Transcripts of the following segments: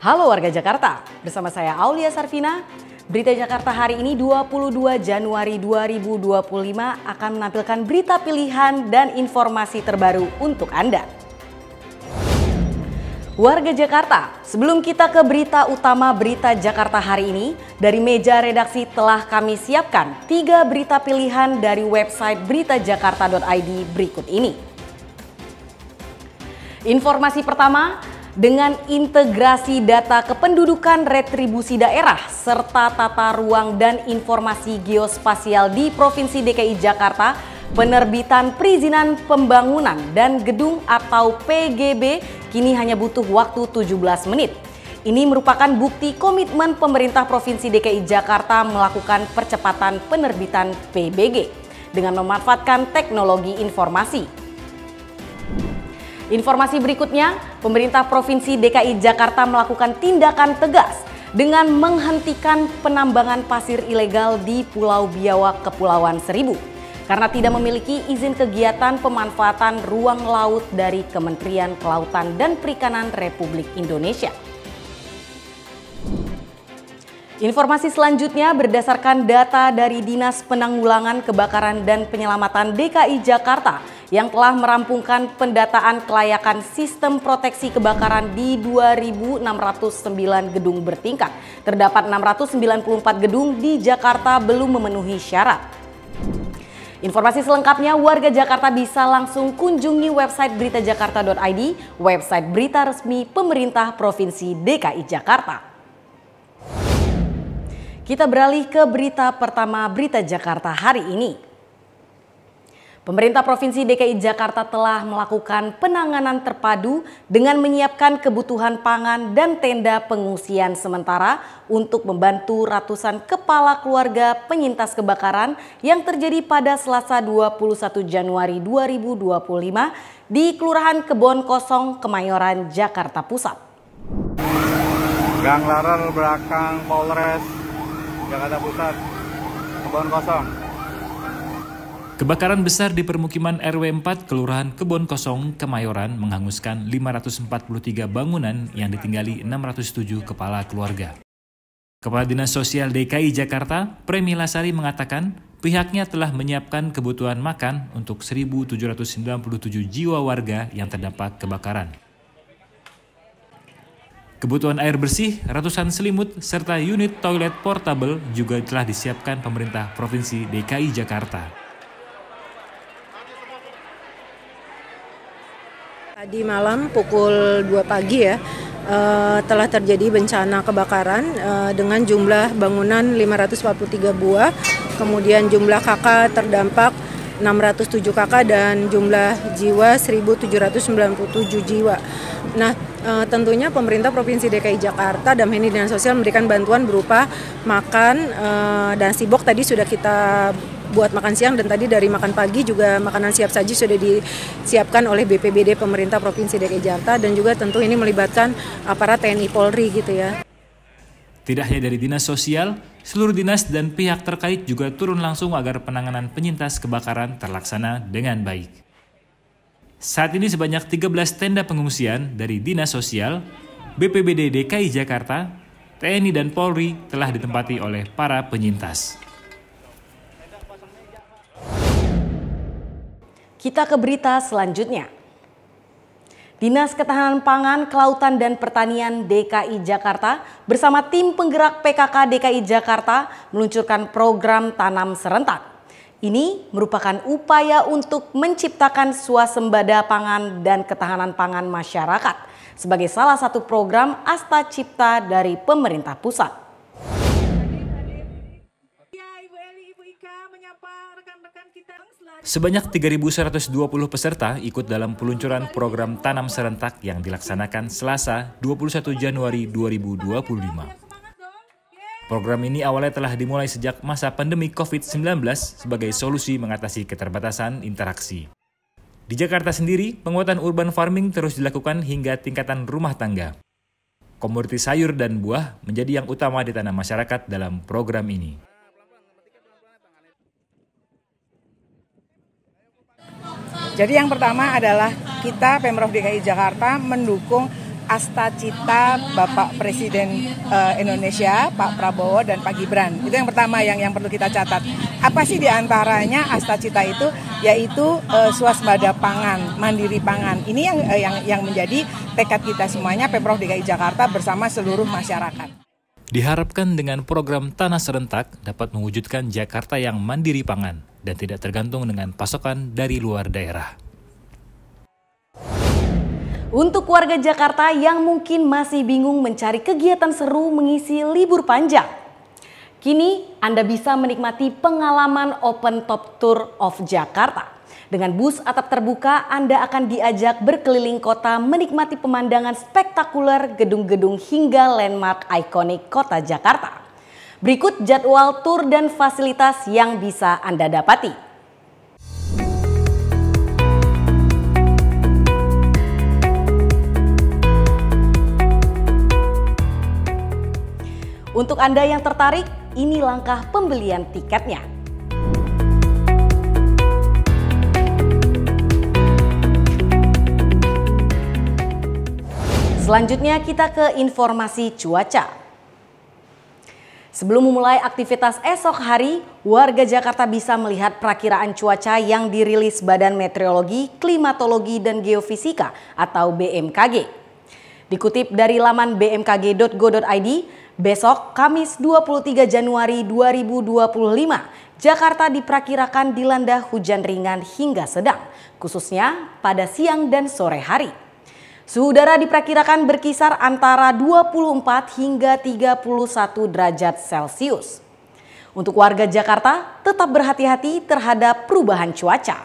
Halo warga Jakarta, bersama saya Aulia Sarvina. Berita Jakarta hari ini 22 Januari 2025 akan menampilkan berita pilihan dan informasi terbaru untuk Anda. Warga Jakarta, sebelum kita ke berita utama berita Jakarta hari ini, dari meja redaksi telah kami siapkan 3 berita pilihan dari website beritajakarta.id berikut ini. Informasi pertama, dengan integrasi data kependudukan retribusi daerah serta tata ruang dan informasi geospasial di Provinsi DKI Jakarta, penerbitan perizinan pembangunan dan gedung atau PGB kini hanya butuh waktu 17 menit. Ini merupakan bukti komitmen pemerintah Provinsi DKI Jakarta melakukan percepatan penerbitan PBG dengan memanfaatkan teknologi informasi. Informasi berikutnya, pemerintah Provinsi DKI Jakarta melakukan tindakan tegas dengan menghentikan penambangan pasir ilegal di Pulau Biawak, Kepulauan Seribu karena tidak memiliki izin kegiatan pemanfaatan ruang laut dari Kementerian Kelautan dan Perikanan Republik Indonesia. Informasi selanjutnya berdasarkan data dari Dinas Penanggulangan Kebakaran dan Penyelamatan DKI Jakarta yang telah merampungkan pendataan kelayakan sistem proteksi kebakaran di 2.609 gedung bertingkat. Terdapat 694 gedung di Jakarta belum memenuhi syarat. Informasi selengkapnya warga Jakarta bisa langsung kunjungi website beritajakarta.id, website berita resmi pemerintah Provinsi DKI Jakarta. Kita beralih ke berita pertama berita Jakarta hari ini. Pemerintah Provinsi DKI Jakarta telah melakukan penanganan terpadu dengan menyiapkan kebutuhan pangan dan tenda pengungsian sementara untuk membantu ratusan kepala keluarga penyintas kebakaran yang terjadi pada Selasa 21 Januari 2025 di Kelurahan Kebon Kosong, Kemayoran, Jakarta Pusat. Gang Laral belakang Polres Jakarta Pusat, Kebon Kosong. Kebakaran besar di permukiman RW 4 Kelurahan Kebon Kosong, Kemayoran menghanguskan 543 bangunan yang ditinggali 607 kepala keluarga. Kepala Dinas Sosial DKI Jakarta, Premi Lasari mengatakan pihaknya telah menyiapkan kebutuhan makan untuk 1.797 jiwa warga yang terdampak kebakaran. Kebutuhan air bersih, ratusan selimut, serta unit toilet portable juga telah disiapkan pemerintah Provinsi DKI Jakarta. Tadi malam pukul 2 pagi telah terjadi bencana kebakaran dengan jumlah bangunan 543 buah, kemudian jumlah KK terdampak 607 KK dan jumlah jiwa 1.797 jiwa. Nah, tentunya pemerintah Provinsi DKI Jakarta dan Dinas Sosial memberikan bantuan berupa makan dan sibok tadi sudah kita buat makan siang, dan tadi dari makan pagi juga makanan siap saji sudah disiapkan oleh BPBD pemerintah Provinsi DKI Jakarta, dan juga tentu ini melibatkan aparat TNI Polri gitu ya. Tidak hanya dari Dinas Sosial, seluruh dinas dan pihak terkait juga turun langsung agar penanganan penyintas kebakaran terlaksana dengan baik. Saat ini sebanyak 13 tenda pengungsian dari Dinas Sosial, BPBD DKI Jakarta, TNI dan Polri telah ditempati oleh para penyintas. Kita ke berita selanjutnya. Dinas Ketahanan Pangan, Kelautan dan Pertanian DKI Jakarta bersama tim penggerak PKK DKI Jakarta meluncurkan program tanam serentak. Ini merupakan upaya untuk menciptakan swasembada pangan dan ketahanan pangan masyarakat sebagai salah satu program Asta Cipta dari pemerintah pusat. Sebanyak 3.120 peserta ikut dalam peluncuran program tanam serentak yang dilaksanakan Selasa 21 Januari 2025. Program ini awalnya telah dimulai sejak masa pandemi COVID-19 sebagai solusi mengatasi keterbatasan interaksi. Di Jakarta sendiri, penguatan urban farming terus dilakukan hingga tingkatan rumah tangga. Komoditi sayur dan buah menjadi yang utama ditanam masyarakat dalam program ini. Jadi yang pertama adalah kita Pemprov DKI Jakarta mendukung asta cita Bapak Presiden Indonesia, Pak Prabowo dan Pak Gibran. Itu yang pertama yang perlu kita catat. Apa sih diantaranya asta cita itu? Yaitu swasembada pangan, mandiri pangan. Ini yang menjadi tekad kita semuanya, Pemprov DKI Jakarta bersama seluruh masyarakat. Diharapkan dengan program Tanah Serentak dapat mewujudkan Jakarta yang mandiri pangan dan tidak tergantung dengan pasokan dari luar daerah. Untuk warga Jakarta yang mungkin masih bingung mencari kegiatan seru mengisi libur panjang, kini Anda bisa menikmati pengalaman Open Top Tour of Jakarta. Dengan bus atap terbuka, Anda akan diajak berkeliling kota menikmati pemandangan spektakuler gedung-gedung hingga landmark ikonik kota Jakarta. Berikut jadwal tur dan fasilitas yang bisa Anda dapati. Untuk Anda yang tertarik, ini langkah pembelian tiketnya. Selanjutnya kita ke informasi cuaca. Sebelum memulai aktivitas esok hari, warga Jakarta bisa melihat perakiraan cuaca yang dirilis Badan Meteorologi, Klimatologi, dan Geofisika atau BMKG. Dikutip dari laman bmkg.go.id, besok Kamis 23 Januari 2025, Jakarta diperkirakan dilanda hujan ringan hingga sedang, khususnya pada siang dan sore hari. Suhu udara diperkirakan berkisar antara 24 hingga 31 derajat Celcius. Untuk warga Jakarta, tetap berhati-hati terhadap perubahan cuaca.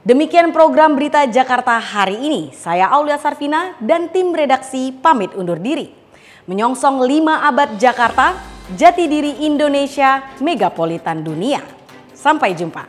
Demikian program Berita Jakarta hari ini. Saya Aulia Sarvina dan tim redaksi pamit undur diri. Menyongsong 5 abad Jakarta, jati diri Indonesia, megapolitan dunia. Sampai jumpa.